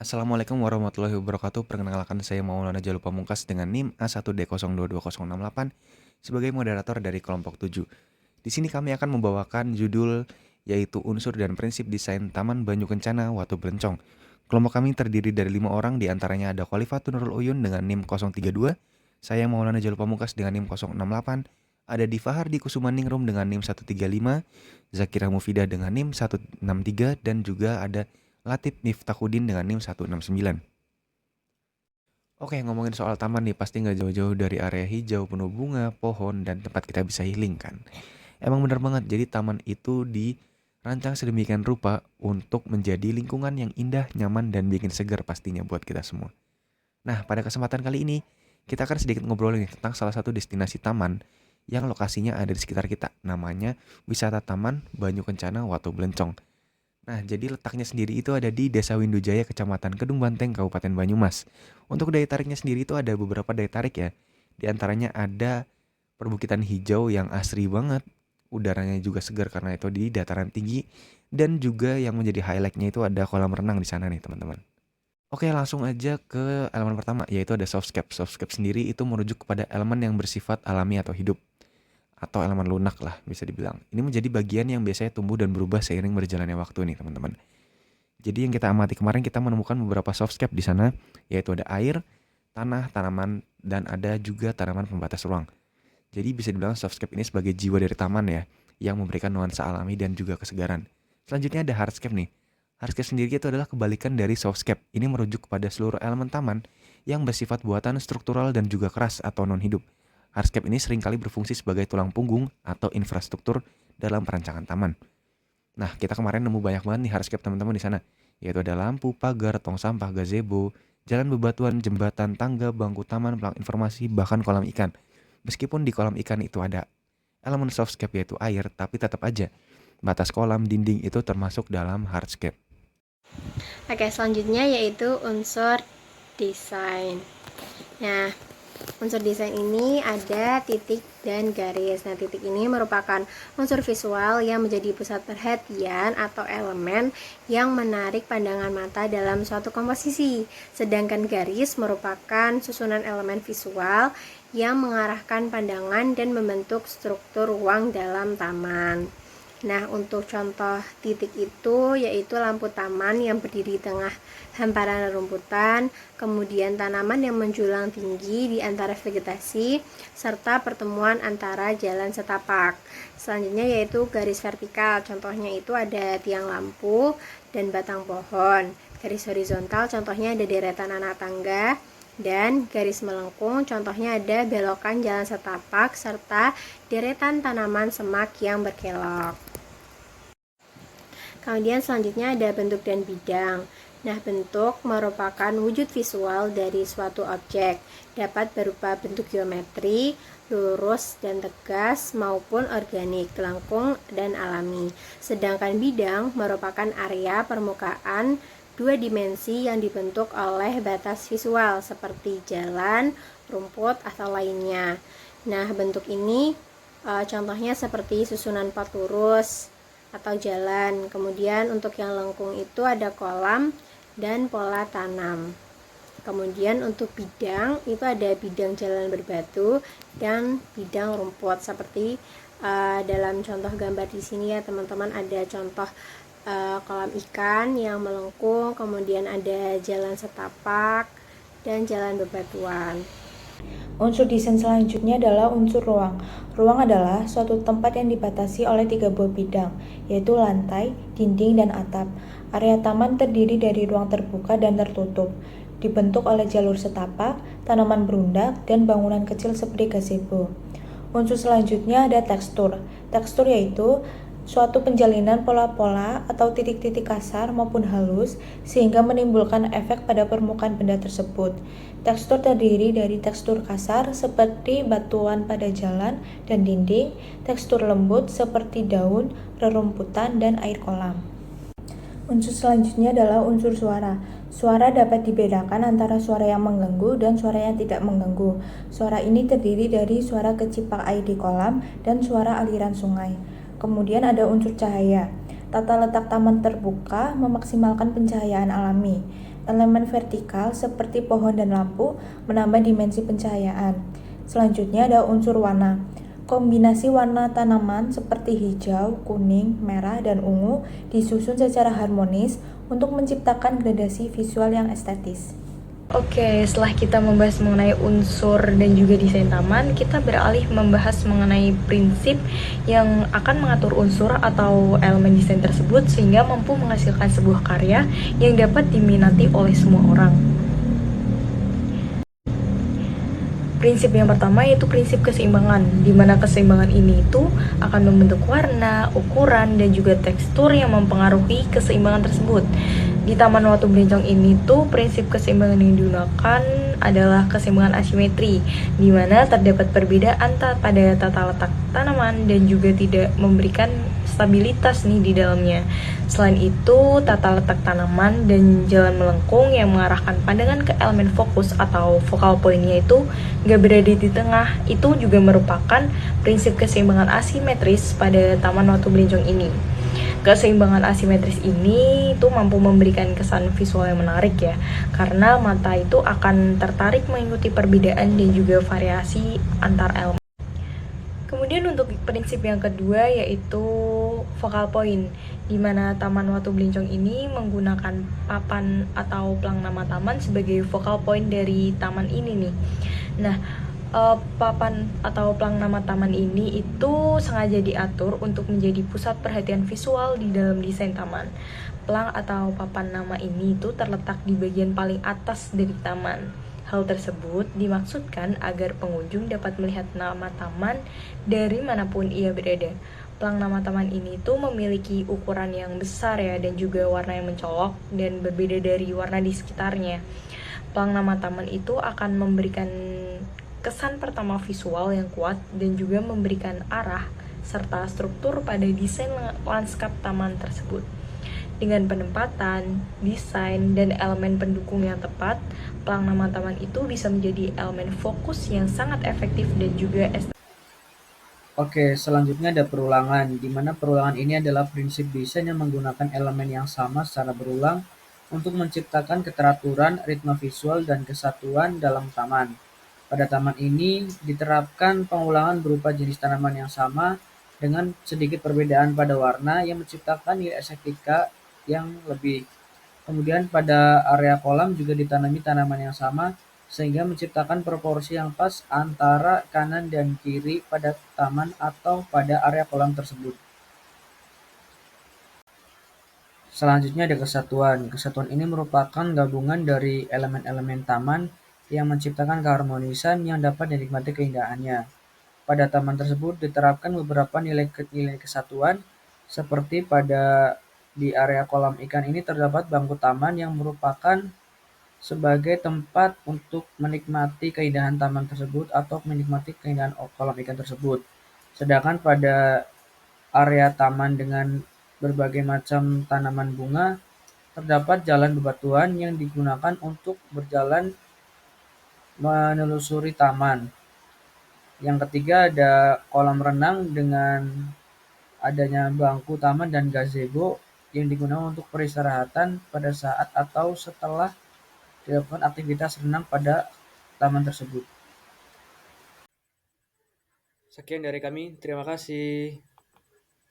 Assalamualaikum warahmatullahi wabarakatuh. Perkenalkan saya Maulana Jalul Pamungkas dengan NIM A1D022068 sebagai moderator dari kelompok 7. Di sini kami akan membawakan judul yaitu unsur dan prinsip desain Taman Banyu Kencana Watu Blencong. Kelompok kami terdiri dari 5 orang, di antaranya ada Khalifatul Nurul Uyun dengan NIM 032, saya Maulana Jalul Pamungkas dengan NIM 068, ada Difahardi Kusumaningrum dengan NIM 135, Zakira Mufida dengan NIM 163, dan juga ada Latif Miftahudin dengan NIM 169. Oke, ngomongin soal taman nih, pasti nggak jauh-jauh dari area hijau, penuh bunga, pohon, dan tempat kita bisa healing kan. Emang bener banget, jadi taman itu dirancang sedemikian rupa untuk menjadi lingkungan yang indah, nyaman, dan bikin segar pastinya buat kita semua. Nah, pada kesempatan kali ini, kita akan sedikit ngobrolin nih tentang salah satu destinasi taman yang lokasinya ada di sekitar kita. Namanya Wisata Taman Banyu Kencana Watu Blencong. Nah, jadi letaknya sendiri itu ada di Desa Windujaya, Kecamatan Kedung Banteng, Kabupaten Banyumas. Untuk daya tariknya sendiri itu ada beberapa daya tarik ya. Di antaranya ada perbukitan hijau yang asri banget. Udaranya juga segar karena itu di dataran tinggi. Dan juga yang menjadi highlightnya itu ada kolam renang di sana nih teman-teman. Oke, langsung aja ke elemen pertama, yaitu ada softscape. Softscape sendiri itu merujuk kepada elemen yang bersifat alami atau hidup, atau elemen lunak lah bisa dibilang. Ini menjadi bagian yang biasanya tumbuh dan berubah seiring berjalannya waktu nih teman-teman. Jadi yang kita amati kemarin, kita menemukan beberapa softscape di sana, yaitu ada air, tanah, tanaman, dan ada juga tanaman pembatas ruang. Jadi bisa dibilang softscape ini sebagai jiwa dari taman ya, yang memberikan nuansa alami dan juga kesegaran. Selanjutnya ada hardscape nih. Hardscape sendiri itu adalah kebalikan dari softscape. Ini merujuk kepada seluruh elemen taman yang bersifat buatan struktural dan juga keras atau non-hidup. Hardscape ini seringkali berfungsi sebagai tulang punggung atau infrastruktur dalam perancangan taman. Nah, kita kemarin nemu banyak banget nih hardscape teman-teman di sana. Yaitu ada lampu, pagar, tong sampah, gazebo, jalan bebatuan, jembatan, tangga, bangku taman, pelang informasi, bahkan kolam ikan. Meskipun di kolam ikan itu ada elemen softscape yaitu air, tapi tetap aja batas kolam, dinding itu termasuk dalam hardscape. Oke, selanjutnya yaitu unsur desain. Nah, unsur desain ini ada titik dan garis. Nah, titik ini merupakan unsur visual yang menjadi pusat perhatian atau elemen yang menarik pandangan mata dalam suatu komposisi. Sedangkan garis merupakan susunan elemen visual yang mengarahkan pandangan dan membentuk struktur ruang dalam taman. Nah, untuk contoh titik itu yaitu lampu taman yang berdiri di tengah hamparan rumputan, kemudian tanaman yang menjulang tinggi di antara vegetasi, serta pertemuan antara jalan setapak. Selanjutnya yaitu garis vertikal, contohnya itu ada tiang lampu dan batang pohon. Garis horizontal contohnya ada deretan anak tangga, dan garis melengkung contohnya ada belokan jalan setapak serta deretan tanaman semak yang berkelok. Kemudian selanjutnya ada bentuk dan bidang. Nah, bentuk merupakan wujud visual dari suatu objek, dapat berupa bentuk geometri, lurus dan tegas maupun organik, lengkung dan alami. Sedangkan bidang merupakan area permukaan dua dimensi yang dibentuk oleh batas visual seperti jalan, rumput atau lainnya. Nah, bentuk ini contohnya seperti susunan pot lurus atau jalan. Kemudian untuk yang lengkung itu ada kolam dan pola tanam. Kemudian untuk bidang itu ada bidang jalan berbatu dan bidang rumput seperti dalam contoh gambar di sini ya teman-teman, ada contoh kolam ikan yang melengkung, kemudian ada jalan setapak dan jalan bebatuan. Unsur desain selanjutnya adalah unsur ruang. Ruang adalah suatu tempat yang dibatasi oleh 3 buah bidang, yaitu lantai, dinding, dan atap. Area taman terdiri dari ruang terbuka dan tertutup, dibentuk oleh jalur setapak, tanaman berundak, dan bangunan kecil seperti gazebo. Unsur selanjutnya ada tekstur. Tekstur yaitu suatu penjalinan pola-pola atau titik-titik kasar maupun halus sehingga menimbulkan efek pada permukaan benda tersebut. Tekstur terdiri dari tekstur kasar seperti batuan pada jalan dan dinding, tekstur lembut seperti daun, rerumputan, dan air kolam. Unsur selanjutnya adalah unsur suara. Suara dapat dibedakan antara suara yang mengganggu dan suara yang tidak mengganggu. Suara ini terdiri dari suara kecipak air di kolam dan suara aliran sungai. Kemudian ada unsur cahaya. Tata letak taman terbuka memaksimalkan pencahayaan alami. Elemen vertikal seperti pohon dan lampu menambah dimensi pencahayaan. Selanjutnya ada unsur warna. Kombinasi warna tanaman seperti hijau, kuning, merah, dan ungu disusun secara harmonis untuk menciptakan gradasi visual yang estetis. Oke, setelah kita membahas mengenai unsur dan juga desain taman, kita beralih membahas mengenai prinsip yang akan mengatur unsur atau elemen desain tersebut sehingga mampu menghasilkan sebuah karya yang dapat diminati oleh semua orang. Prinsip yang pertama yaitu prinsip keseimbangan, di mana keseimbangan ini itu akan membentuk warna, ukuran, dan juga tekstur yang mempengaruhi keseimbangan tersebut. Di Taman Watu Belincong ini tuh prinsip keseimbangan yang digunakan adalah keseimbangan asimetri, di mana terdapat perbedaan pada tata letak tanaman dan juga tidak memberikan stabilitas nih di dalamnya. Selain itu, tata letak tanaman dan jalan melengkung yang mengarahkan pandangan ke elemen fokus atau focal point-nya itu gak berada di tengah, itu juga merupakan prinsip keseimbangan asimetris pada Taman Watu Belincong ini. Keseimbangan asimetris ini tuh mampu memberikan kesan visual yang menarik ya, karena mata itu akan tertarik mengikuti perbedaan dan juga variasi antar elemen. Kemudian untuk prinsip yang kedua yaitu focal point, di mana Taman Watu Belincong ini menggunakan papan atau plang nama taman sebagai focal point dari taman ini nih. Nah, papan atau plang nama taman ini itu sengaja diatur untuk menjadi pusat perhatian visual di dalam desain taman. Plang atau papan nama ini itu terletak di bagian paling atas dari taman. Hal tersebut dimaksudkan agar pengunjung dapat melihat nama taman dari manapun ia berada. Plang nama taman ini tuh memiliki ukuran yang besar ya, dan juga warna yang mencolok dan berbeda dari warna di sekitarnya. Plang nama taman itu akan memberikan kesan pertama visual yang kuat dan juga memberikan arah serta struktur pada desain lanskap taman tersebut. Dengan penempatan, desain, dan elemen pendukung yang tepat, plang nama taman itu bisa menjadi elemen fokus yang sangat efektif dan juga estetik. Oke, selanjutnya ada perulangan, di mana perulangan ini adalah prinsip desain yang menggunakan elemen yang sama secara berulang untuk menciptakan keteraturan, ritme visual, dan kesatuan dalam taman. Pada taman ini diterapkan pengulangan berupa jenis tanaman yang sama dengan sedikit perbedaan pada warna yang menciptakan nilai estetika yang lebih. Kemudian pada area kolam juga ditanami tanaman yang sama sehingga menciptakan proporsi yang pas antara kanan dan kiri pada taman atau pada area kolam tersebut. Selanjutnya ada kesatuan. Kesatuan ini merupakan gabungan dari elemen-elemen taman yang menciptakan keharmonisan yang dapat dinikmati keindahannya. Pada taman tersebut diterapkan beberapa nilai kesatuan, seperti di area kolam ikan ini terdapat bangku taman yang merupakan sebagai tempat untuk menikmati keindahan taman tersebut atau menikmati keindahan kolam ikan tersebut. Sedangkan pada area taman dengan berbagai macam tanaman bunga, terdapat jalan bebatuan yang digunakan untuk berjalan menelusuri taman. Yang ketiga ada kolam renang dengan adanya bangku taman dan gazebo yang digunakan untuk peristirahatan pada saat atau setelah dilakukan aktivitas renang pada taman tersebut. Sekian dari kami, terima kasih.